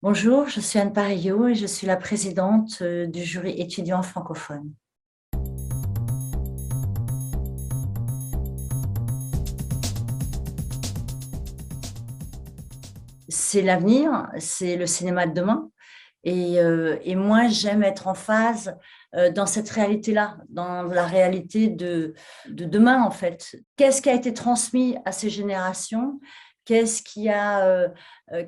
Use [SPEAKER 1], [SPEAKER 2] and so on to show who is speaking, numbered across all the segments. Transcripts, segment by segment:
[SPEAKER 1] Bonjour, je suis Anne Parillo et je suis la présidente du jury étudiant francophone. C'est l'avenir, c'est le cinéma de demain. Et moi, j'aime être en phase dans cette réalité-là, dans la réalité de demain, en fait. Qu'est-ce qui a été transmis à ces générations? Qu'est-ce qui a,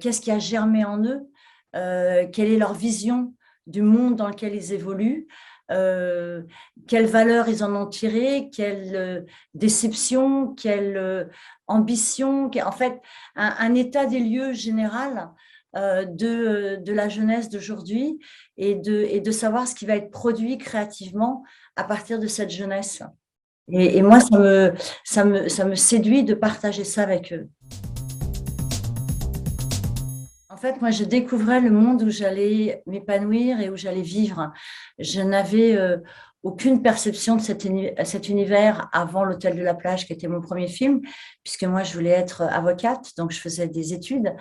[SPEAKER 1] qu'est-ce qui a germé en eux? Quelle est leur vision du monde dans lequel ils évoluent? Euh, Quelles valeurs ils en ont tiré? Quelle déception? Quelle ambition? En fait, un état des lieux général de la jeunesse d'aujourd'hui et de savoir ce qui va être produit créativement à partir de cette jeunesse. Et moi, ça me séduit de partager ça avec eux. En fait, moi, je découvrais le monde où j'allais m'épanouir et où j'allais vivre. Je n'avais aucune perception de cet univers avant l'Hôtel de la Plage, qui était mon premier film, puisque moi, je voulais être avocate, donc je faisais des études.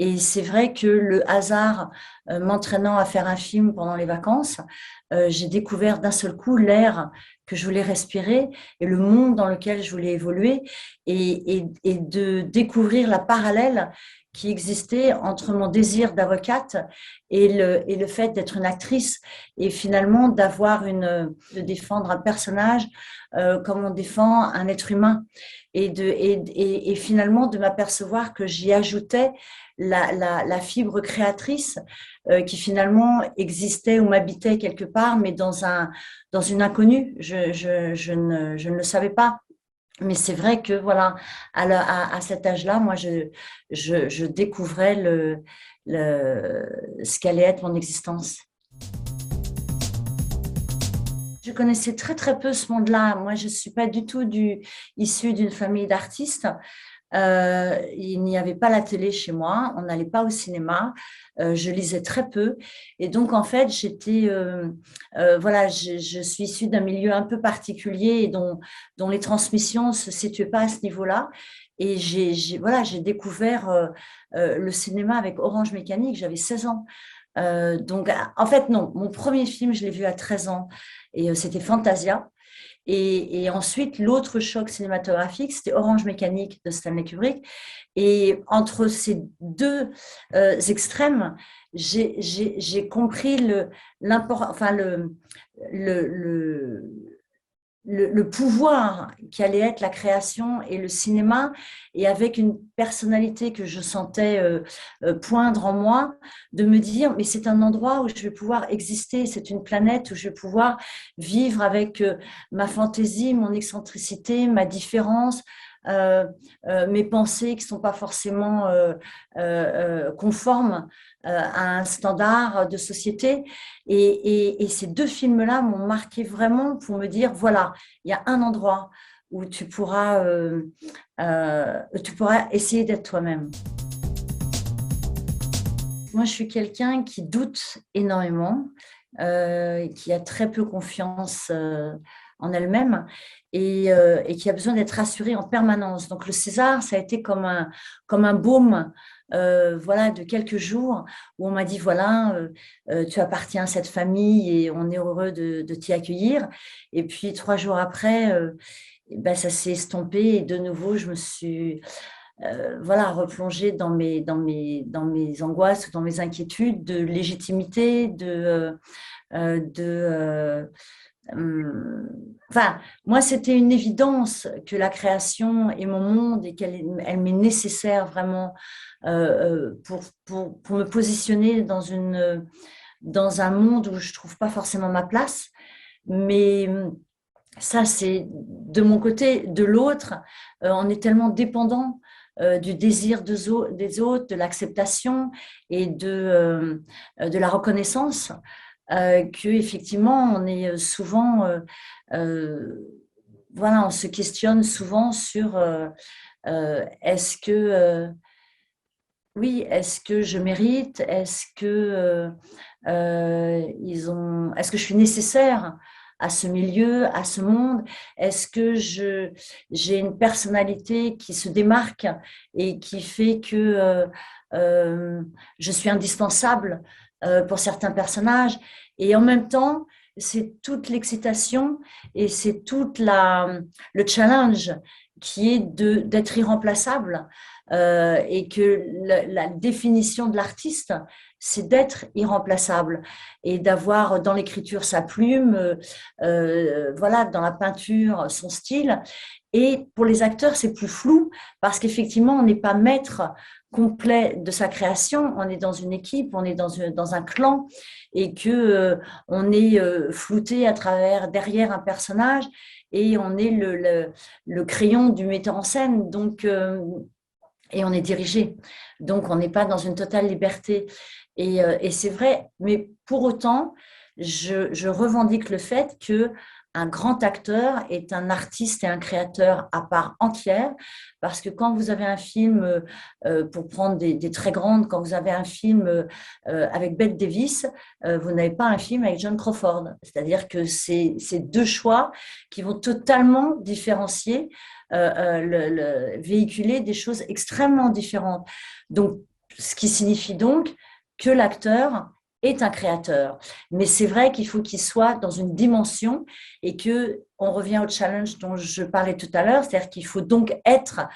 [SPEAKER 1] Et c'est vrai que le hasard m'entraînant à faire un film pendant les vacances, j'ai découvert d'un seul coup l'air que je voulais respirer et le monde dans lequel je voulais évoluer et de découvrir la parallèle qui existait entre mon désir d'avocate et le fait d'être une actrice et finalement de défendre un personnage comme on défend un être humain et finalement de m'apercevoir que j'y ajoutais la fibre créatrice qui finalement existait ou m'habitait quelque part, mais dans une inconnue. Je ne le savais pas. Mais c'est vrai que voilà, à cet âge-là, moi, je découvrais ce qu'allait être mon existence. Je connaissais très très peu ce monde-là. Moi, je ne suis pas du tout issue d'une famille d'artistes. Il n'y avait pas la télé chez moi, on n'allait pas au cinéma, je lisais très peu. Et donc, en fait, voilà, je suis issue d'un milieu un peu particulier et dont les transmissions ne se situaient pas à ce niveau-là. Et voilà, j'ai découvert le cinéma avec Orange Mécanique, j'avais 16 ans. Donc, en fait, non, mon premier film, je l'ai vu à 13 ans et c'était Fantasia. Et ensuite, l'autre choc cinématographique, c'était Orange Mécanique de Stanley Kubrick. Et entre ces deux extrêmes, j'ai compris enfin, le, le pouvoir qui allait être la création et le cinéma, et avec une personnalité que je sentais poindre en moi, de me dire, mais c'est un endroit où je vais pouvoir exister, c'est une planète où je vais pouvoir vivre avec ma fantaisie, mon excentricité, ma différence, mes pensées qui ne sont pas forcément conformes à un standard de société. Et ces deux films-là m'ont marqué vraiment pour me dire, voilà, il y a un endroit où tu pourras essayer d'être toi-même. Moi, je suis quelqu'un qui doute énormément, qui a très peu confiance en elle-même et qui a besoin d'être rassurée en permanence. Donc, le César, ça a été comme un baume voilà, de quelques jours où on m'a dit, voilà, tu appartiens à cette famille et on est heureux de t'y accueillir. Et puis, 3 jours après, ben, ça s'est estompé et de nouveau, je me suis voilà, replonger dans mes angoisses, dans mes inquiétudes de légitimité, enfin, moi, c'était une évidence que la création est mon monde et elle m'est nécessaire vraiment pour me positionner dans un monde où je ne trouve pas forcément ma place. Mais ça, c'est de mon côté. De l'autre, on est tellement dépendant du désir des autres, de l'acceptation et de la reconnaissance, qu'effectivement, on est souvent, euh, voilà, on se questionne souvent sur est-ce que, oui, est-ce que je mérite, est-ce que je suis nécessaire à ce milieu, à ce monde? Est-ce que j'ai une personnalité qui se démarque et qui fait que je suis indispensable pour certains personnages? Et en même temps, c'est toute l'excitation et c'est le challenge qui est d'être irremplaçable et que la définition de l'artiste, c'est d'être irremplaçable et d'avoir dans l'écriture sa plume, voilà, dans la peinture son style. Et pour les acteurs, c'est plus flou parce qu'effectivement, on n'est pas maître complet de sa création, on est dans une équipe, on est dans un clan et que on est flouté à travers derrière un personnage et on est le crayon du metteur en scène. Donc et on est dirigé. Donc, on n'est pas dans une totale liberté. Et c'est vrai, mais pour autant, je revendique le fait que un grand acteur est un artiste et un créateur à part entière, parce que quand vous avez un film, pour prendre des très grandes, quand vous avez un film avec Bette Davis, vous n'avez pas un film avec John Crawford. C'est-à-dire que c'est deux choix qui vont totalement différencier véhiculer des choses extrêmement différentes. Donc, ce qui signifie donc que l'acteur est un créateur. Mais c'est vrai qu'il faut qu'il soit dans une dimension et que on revient au challenge dont je parlais tout à l'heure, c'est-à-dire qu'il faut donc être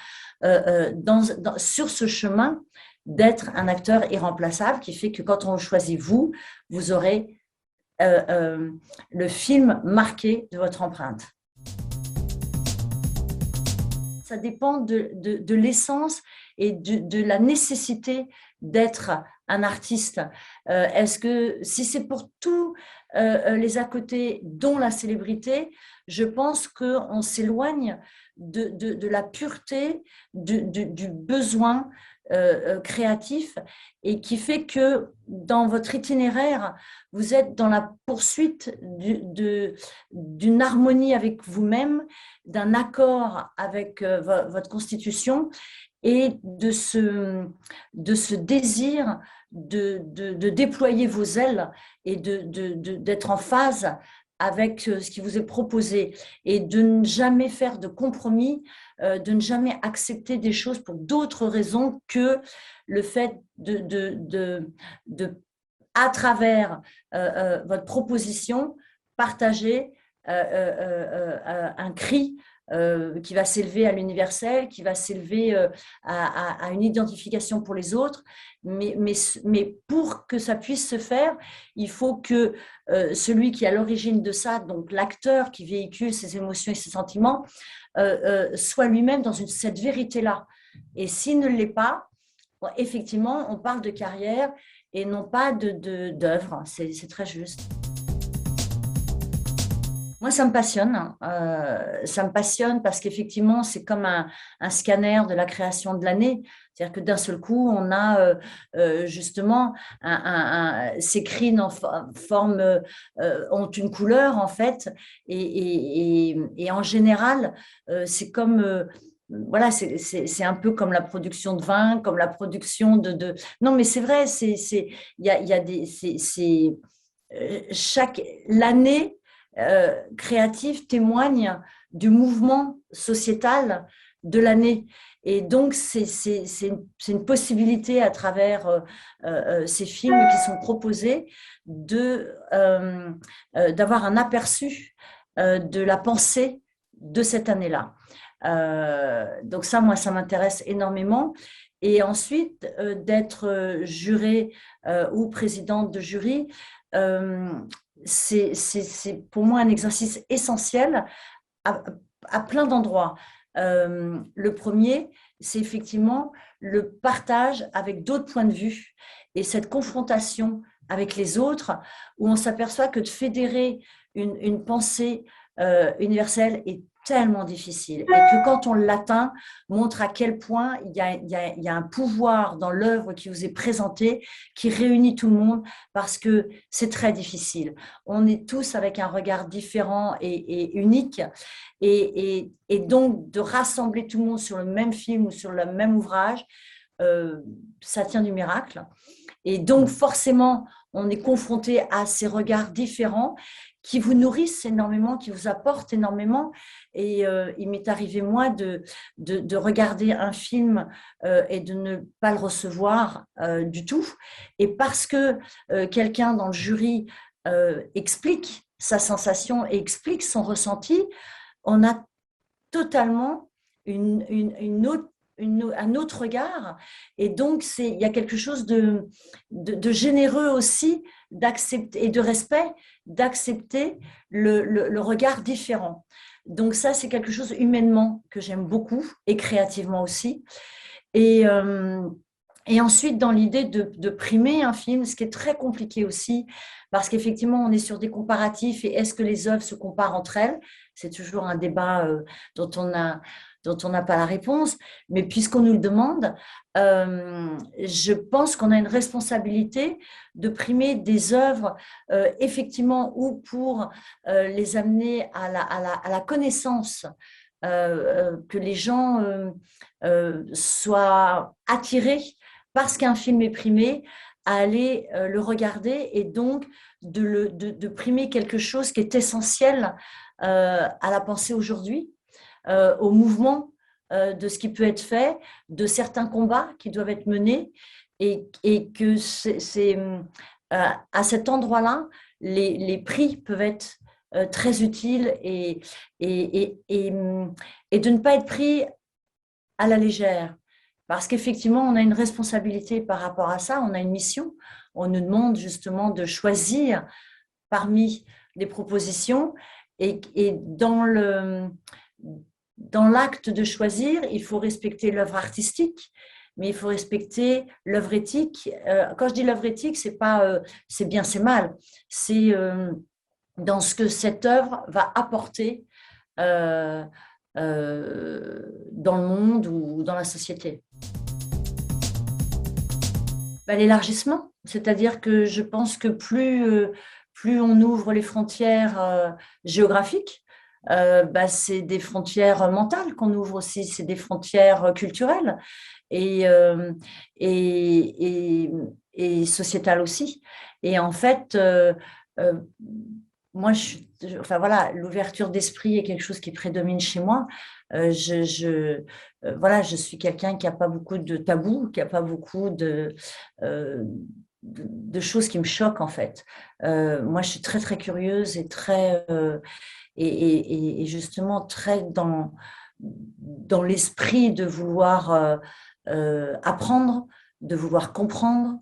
[SPEAKER 1] sur ce chemin d'être un acteur irremplaçable qui fait que quand on choisit vous, vous aurez le film marqué de votre empreinte. Ça dépend de l'essence et de la nécessité d'être un artiste. Est-ce que si c'est pour tous les à côté, dont la célébrité, je pense qu'on s'éloigne de la pureté du besoin créatif et qui fait que dans votre itinéraire, vous êtes dans la poursuite d'une harmonie avec vous-même, d'un accord avec votre constitution et de ce désir de déployer vos ailes et d'être en phase avec ce qui vous est proposé et de ne jamais faire de compromis, de ne jamais accepter des choses pour d'autres raisons que le fait à travers votre proposition, partager un cri qui va s'élever à l'universel, qui va s'élever à une identification pour les autres. Mais pour que ça puisse se faire, il faut que celui qui est à l'origine de ça, donc l'acteur qui véhicule ses émotions et ses sentiments, soit lui-même dans cette vérité-là. Et s'il ne l'est pas, bon, effectivement, on parle de carrière et non pas d'œuvre. C'est très juste. Moi, ça me passionne. Ça me passionne parce qu'effectivement, c'est comme un scanner de la création de l'année. C'est-à-dire que d'un seul coup, on a justement ces crines en forme ont une couleur en fait, et en général, c'est comme voilà, c'est un peu comme la production de vin, comme la production Non, mais c'est vrai, il y a des, l'année créative témoigne du mouvement sociétal de l'année. Et donc, c'est une possibilité à travers ces films qui sont proposés d'avoir un aperçu de la pensée de cette année-là. Donc ça, moi, ça m'intéresse énormément. Et ensuite, d'être jurée ou présidente de jury, c'est pour moi un exercice essentiel à plein d'endroits. Le premier, c'est effectivement le partage avec d'autres points de vue et cette confrontation avec les autres où on s'aperçoit que de fédérer une pensée universelle est tellement difficile et que quand on l'atteint, montre à quel point il y a un pouvoir dans l'œuvre qui vous est présentée qui réunit tout le monde parce que c'est très difficile. On est tous avec un regard différent et unique et donc de rassembler tout le monde sur le même film ou sur le même ouvrage, ça tient du miracle. Et donc forcément, on est confronté à ces regards différents qui vous nourrissent énormément, qui vous apportent énormément. Et il m'est arrivé, moi, de regarder un film et de ne pas le recevoir du tout. Et parce que quelqu'un dans le jury explique sa sensation et explique son ressenti, on a totalement un autre regard. Et donc, il y a quelque chose de généreux aussi d'accepter, et de respect, d'accepter le regard différent. Donc ça, c'est quelque chose humainement que j'aime beaucoup et créativement aussi. Et, et ensuite, dans l'idée de primer un film, ce qui est très compliqué aussi, parce qu'effectivement, on est sur des comparatifs et est-ce que les œuvres se comparent entre elles? C'est toujours un débat dont on n'a pas la réponse. Mais puisqu'on nous le demande, je pense qu'on a une responsabilité de primer des œuvres, effectivement, ou pour les amener à la connaissance, que les gens soient attirés parce qu'un film est primé, à aller le regarder et donc de primer quelque chose qui est essentiel à la pensée aujourd'hui, au mouvement de ce qui peut être fait, de certains combats qui doivent être menés, et que à cet endroit-là, les prix peuvent être très utiles, et de ne pas être pris à la légère. Parce qu'effectivement, on a une responsabilité par rapport à ça, on a une mission. On nous demande justement de choisir parmi les propositions, et dans l'acte de choisir, il faut respecter l'œuvre artistique, mais il faut respecter l'œuvre éthique. Quand je dis l'œuvre éthique, c'est pas c'est bien, c'est mal. C'est dans ce que cette œuvre va apporter dans le monde ou dans la société. L'élargissement, c'est-à-dire que je pense que plus on ouvre les frontières géographiques, c'est des frontières mentales qu'on ouvre aussi, c'est des frontières culturelles et, euh, et, et, et sociétales aussi. Et en fait, moi, enfin voilà, l'ouverture d'esprit est quelque chose qui prédomine chez moi. Voilà, je suis quelqu'un qui n'a pas beaucoup de tabous, qui n'a pas beaucoup de choses qui me choquent en fait. Moi, je suis très très curieuse et très et justement très dans l'esprit de vouloir apprendre, de vouloir comprendre,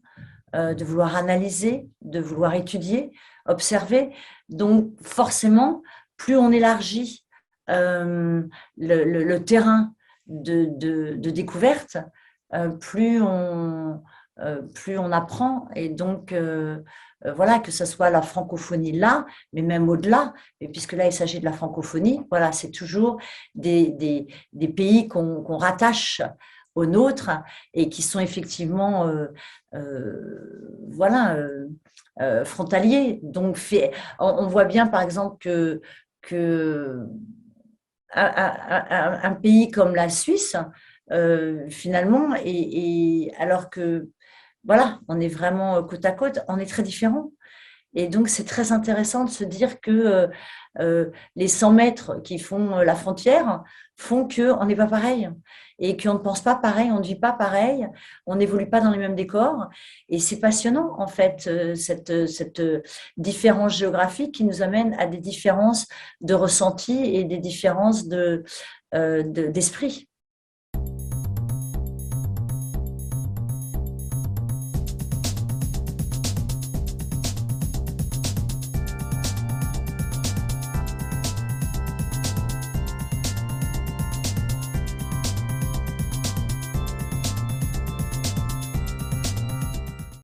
[SPEAKER 1] de vouloir analyser, de vouloir étudier, observer. Donc, forcément, plus on élargit le terrain de découverte, plus on apprend. Et donc, voilà, que ce soit la francophonie là, mais même au-delà, et puisque là, il s'agit de la francophonie, voilà, c'est toujours des pays qu'on rattache aux nôtres et qui sont effectivement voilà, frontaliers. Donc, on voit bien, par exemple, que un pays comme la Suisse, finalement, alors que, voilà, on est vraiment côte à côte, on est très différents. Et donc, c'est très intéressant de se dire que les 100 mètres qui font la frontière font qu'on n'est pas pareil et qu'on ne pense pas pareil, on ne vit pas pareil, on n'évolue pas dans les mêmes décors. Et c'est passionnant, en fait, cette différence géographique qui nous amène à des différences de ressenti et des différences d'esprit.